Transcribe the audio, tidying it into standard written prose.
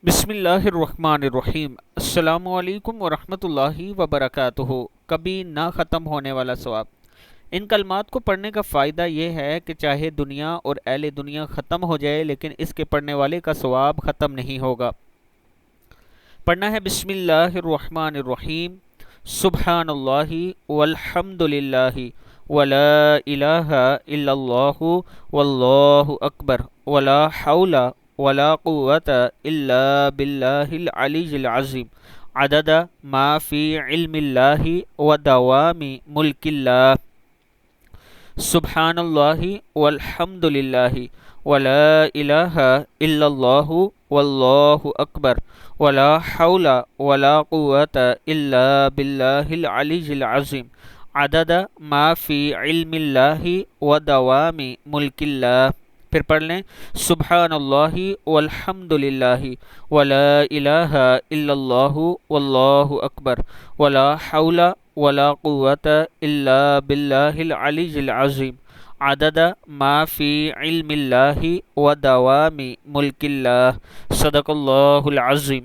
بسم اللہ الرحمن الرحیم۔ السلام علیکم ورحمۃ اللہ وبرکاتہ۔ کبھی نہ ختم ہونے والا ثواب۔ ان کلمات کو پڑھنے کا فائدہ یہ ہے کہ چاہے دنیا اور اہل دنیا ختم ہو جائے لیکن اس کے پڑھنے والے کا ثواب ختم نہیں ہوگا۔ پڑھنا ہے بسم اللہ الرحمن الرحیم۔ سبحان اللہ والحمد للہ ولا الہ الا اللہ واللہ اکبر ولا حول ولا قوة الا باللہ العلی العظیم عدد ما فی علم اللہ ودوام ملک اللہ۔ سبحان اللہ والحمد للہ ولا الہ الا اللہ واللہ اکبر ولا حول ولا قوة الا باللہ العلی العظیم عدد ما فی علم اللہ ودوام ملک اللہ۔ پھر پڑھ لیں، سبحان اللہ والحمد للہ ولا الہ الا اللہ واللہ اکبر ولا حول ولا قوة الا باللہ العلی العظیم عدد ما فی علم اللہ ودوام ملک اللہ۔ صدق اللہ العظیم۔